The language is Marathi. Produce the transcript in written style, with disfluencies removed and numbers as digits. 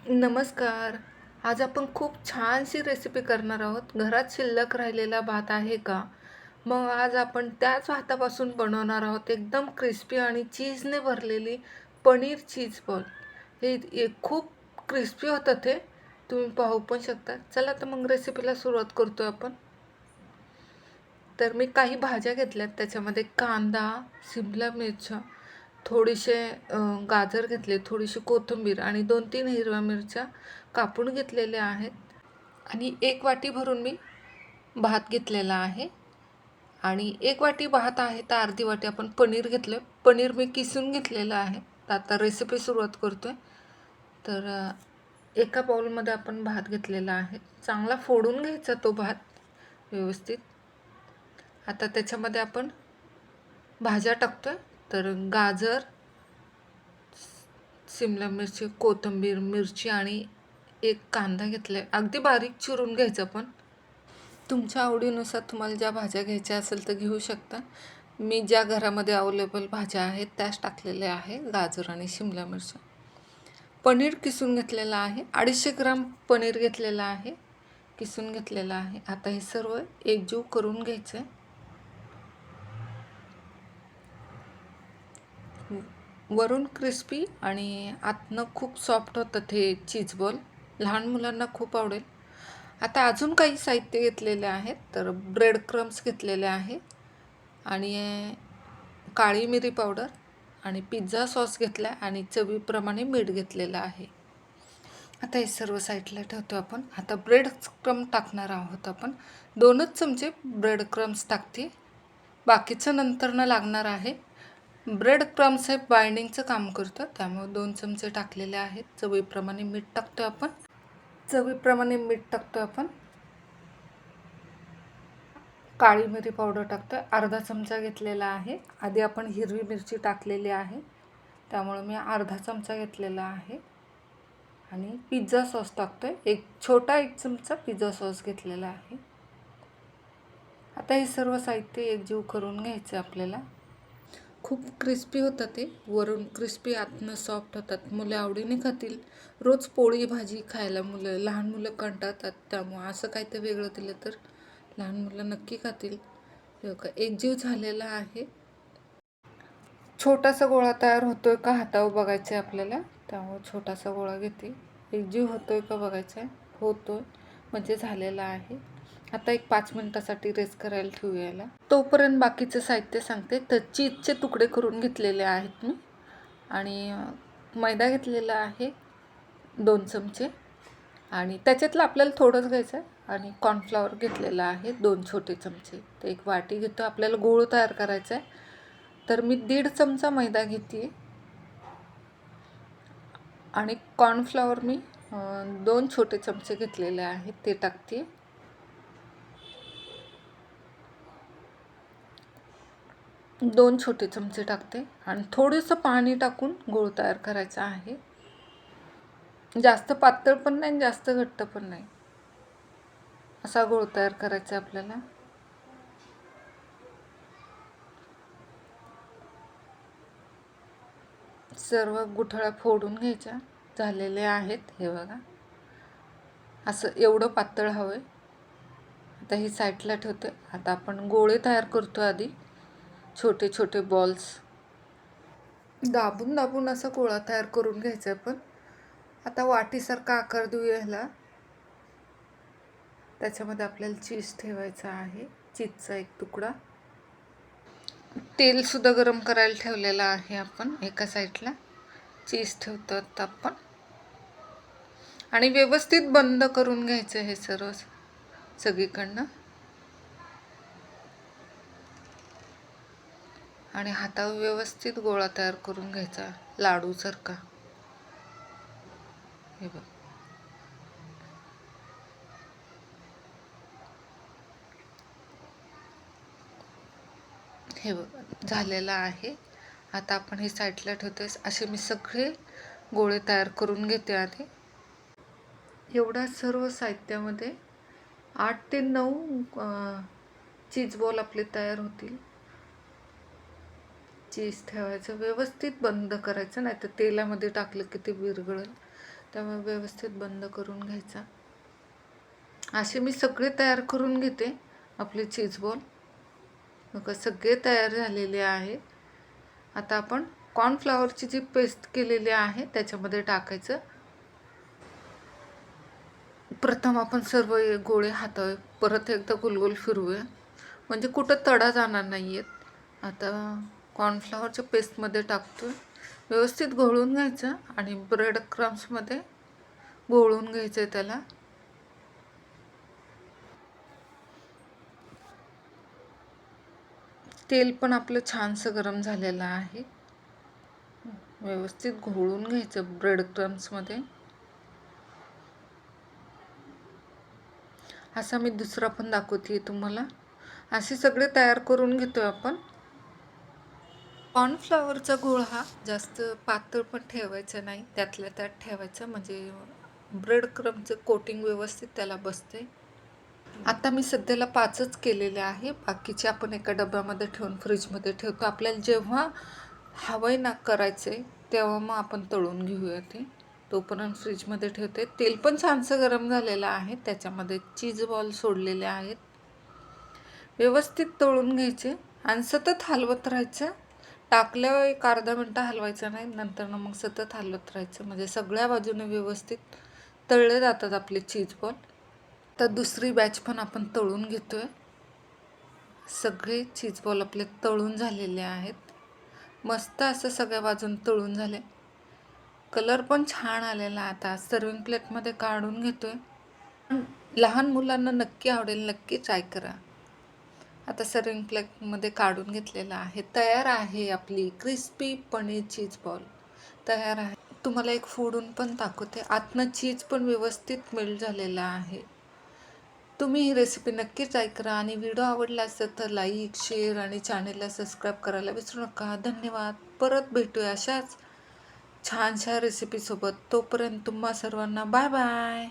नमस्कार. आज आपण खूप छानशी रेसिपी करणार आहोत. घरात शिल्लक राहिलेला भात आहे का? मग आज आपण त्याच भातापासून बनवणार आहोत एकदम क्रिस्पी आणि चीजने भरलेली पनीर चीज बॉल. हे खूप क्रिस्पी होतं ते. तुम्ही पाहू पण शकता. चला तर मग रेसिपीला सुरुवात करतोय आपण. तर मी काही भाज्या घेतल्यात. त्याच्यामध्ये कांदा, शिमला मिरच्या, थोडेसे गाजर घेतले, थोडीशी कोथिंबीर आणि 2-3 हिरव्या मिरच्या कापून घेतलेल्या आहेत. आणि 1 वाटी भरून मी भात घेतलेला आहे. आणि 1 वाटी भात आहे तर अर्धी वाटी आपण पनीर घेतलं. पनीर मी किसून घेतलेलं आहे. तर आता रेसिपी सुरुवात करतोय. तर एका बाउलमध्ये आपण भात घेतलेला आहे. चांगला फोडून घ्यायचा तो भात व्यवस्थित. आता त्याच्यामध्ये आपण भाज्या टाकतोय. तर गाजर, शिमला मिरची, कोथिंबीर, मिरची आणि एक कांदा घेतलाय. अगदी बारीक चिरून घ्यायचं पण. तुमच्या आवडीनुसार तुम्हाला ज्या भाज्या घ्यायच्या असेल तर घेऊ शकता. मी ज्या घरामध्ये अवेलेबल भाज्या आहेत त्याच टाकलेल्या आहे, गाजर आणि शिमला मिरची. पनीर किसून घेतलेलं आहे. 250 ग्राम पनीर घेतलेलं आहे, किसून घेतलेलं आहे. आता हे सर्व एकजीव करून घ्यायचं आहे. वरून क्रिस्पी आणि आतनं खूप सॉफ्ट होतं हे चीज बॉल. लहान मुलांना खूप आवडेल. आता अजून काही साहित्य घेतलेले आहेत. तर ब्रेड क्रम्स घेतलेले आहे आणि काळी मिरी पावडर आणि पिझ्झा सॉस घेतला आणि चवीप्रमाणे मीठ घेतलेलं आहे. आता हे सर्व साईडला ठेवतो आपण. आता ब्रेड क्रम्स टाकणार आहोत आपण. 2च चमचे ब्रेड क्रम्स टाकते, बाकीचं नंतरनं लागणार आहे. ब्रेड क्रम्स हे बाइंडिंगचं काम करतं, त्यामुळे 2 चमचे टाकलेले आहेत. चवीप्रमाणे मीठ टाकतो आपण. काळी मिरी पावडर टाकतो आहे. अर्धा चमचा घेतलेला आहे. आधी आपण हिरवी मिरची टाकलेली आहे, त्यामुळे मी अर्धा चमचा घेतलेला आहे. आणि पिझ्झा सॉस टाकतो आहे. एक चमचा पिझ्झा सॉस घेतलेला आहे. आता हे सर्व साहित्य एकजीव करून घ्यायचं आपल्याला. खूप क्रिस्पी होतं ते. वरून क्रिस्पी, आतनं सॉफ्ट होतात. मुलं आवडीने खातील. रोज पोळी भाजी खायला लहान मुलं कंटाळतात. त्यामुळं असं काही वेगळं दिलं तर लहान मुलं नक्की खातील. एकजीव झालेला आहे. छोटासा गोळा तयार होतोय का हातावर बघायचं आहे आपल्याला, त्यामुळे छोटासा गोळा घेते. एकजीव होतोय का बघायचं आहे. होतोय म्हणजे झालेला आहे. आता एक 5 मिनिटासाठी रेस्ट करायला ठेवूयाला. तोपर्यंत बाकीचं साहित्य सांगते. तर चीजचे तुकडे करून घेतलेले आहेत मी आणि मैदा घेतलेला आहे 2 चमचे आणि त्याच्यातलं आपल्याला थोडंच घ्यायचं आहे. आणि कॉर्नफ्लॉवर घेतलेला आहे 2 छोटे चमचे. तर एक वाटी घेतो. आपल्याला गोळ तयार करायचा आहे, तर मी 1.5 चमचा मैदा घेते आणि कॉर्नफ्लॉवर मी 2 छोटे चमचे घेतलेले आहेत, ते टाकते. 2 छोटे चमचे टाकते आणि थोडंसं पाणी टाकून गोळ तयार करायचा आहे. जास्त पातळ पण नाही, जास्त घट्ट पण नाही, असा गोळ तयार करायचा आपल्याला. सर्व गुठळ्या फोडून घ्यायच्या. झालेले आहेत हे बघा. असं एवढं पातळ हवं आहे. आता ही साईडला ठेवते. आता आपण गोळे तयार करतो. आधी छोटे छोटे बॉल्स दाबून दाबून असा गोळा तयार करून घ्यायचा आहे. पण आता वाटीसारखा आकार देऊया ह्याला. त्याच्यामध्ये आपल्याला चीज ठेवायचा आहे, चीजचा एक तुकडा. तेलसुद्धा गरम करायला ठेवलेलं आहे आपण एका साईडला. चीज ठेवतो आता आपण आणि व्यवस्थित बंद करून घ्यायचं हे सर्व सगळीकडनं. आणि हातावर व्यवस्थित गोळा तयार करून घ्यायचा लाडूसारखा. हे बघ, हे बघ झालेलं आहे. आता आपण हे साईडला ठेवतोय. असे मी सगळे गोळे तयार करून घेते आधी. एवढ्या सर्व साहित्यामध्ये 8 ते 9 चीज बॉल आपले तयार होतील. चीज ठेवायचं, व्यवस्थित बंद करायचं, नाही तर तेलामध्ये टाकलं की ते विरघळेल. तवा व्यवस्थित बंद करून घ्यायचा. असे मी सगळे तयार करून घेते आपले चीज बॉल. बघा सगळे तयार झालेले आहे. आता आपण कॉर्नफ्लॉवरची जी पेस्ट केलेली आहे त्याच्यामध्ये टाकायचं. प्रथम आपण सर्व गोळे हातावर परत एकदा गोलगोल फिरवूया, म्हणजे कुठं तडा जाणार नाही आहेत. आता कॉर्नफ्लॉवरच्या पेस्टमध्ये टाकतो, व्यवस्थित घोळून घ्यायचं आणि ब्रेड क्रम्समध्ये घोळून घ्यायचं आहे त्याला. तेल पण आपलं छानसं गरम झालेलं आहे. व्यवस्थित घोळून घ्यायचं ब्रेड क्रम्समध्ये. असा मी दुसरा पण दाखवते तुम्हाला. असे सगळे तयार करून घेतो आपण. कॉर्नफ्लॉवरचा गोळा हा जास्त पातळ पण ठेवायचा नाही, त्यातल्या त्यात ठेवायचं, म्हणजे ब्रेड क्रम्सचं कोटिंग व्यवस्थित त्याला बसते. आता मी सध्याला 5च केलेले आहे, बाकीचे आपण एका डब्यामध्ये ठेवून फ्रीजमध्ये ठेवतो. आपल्याला जेव्हा हवंय ना करायचे तेव्हा मग आपण तळून घेऊया ते. तोपर्यंत फ्रीजमध्ये ठेवते. तेल पण छानसं गरम झालेलं आहे, त्याच्यामध्ये चीज बॉल सोडलेले आहेत. व्यवस्थित तळून घ्यायचे आणि सतत हलवत राहायचं. टाकल्यावर एक अर्धा मिनटं हलवायचं नाही, नंतर मग सतत हलवत राहायचं, म्हणजे सगळ्या बाजूने व्यवस्थित तळले जातात आपले चीज बॉल. तर दुसरी बॅच पण आपण तळून घेतोय. सगळे चीज बॉल आपले तळून झालेले आहेत. मस्त असं सगळ्या बाजून तळून झाले. कलर पण छान आलेला. आता सर्विंग प्लेटमध्ये काढून घेतोय. लहान मुलांना नक्की आवडेल, नक्की ट्राय करा. आता सर्विंग प्लेटमध्ये काढून घेतलेला आहे. तयार आहे आपली क्रिस्पी पनीर चीज बॉल तयार आहे. तुम्हाला एक फोडून पण दाखवते. आतनं चीज पण व्यवस्थित मेल्ट झालेला आहे. तुम्ही ही रेसिपी नक्की ट्राय करा आणि व्हिडिओ आवडला असेल तर लाईक, शेअर आणि चॅनेलला सबस्क्राईब करायला विसरू नका. धन्यवाद. परत भेटूया अशाच छानशा रेसिपीसोबत. तोपर्यंत तुम्हा सर्वांना बाय बाय.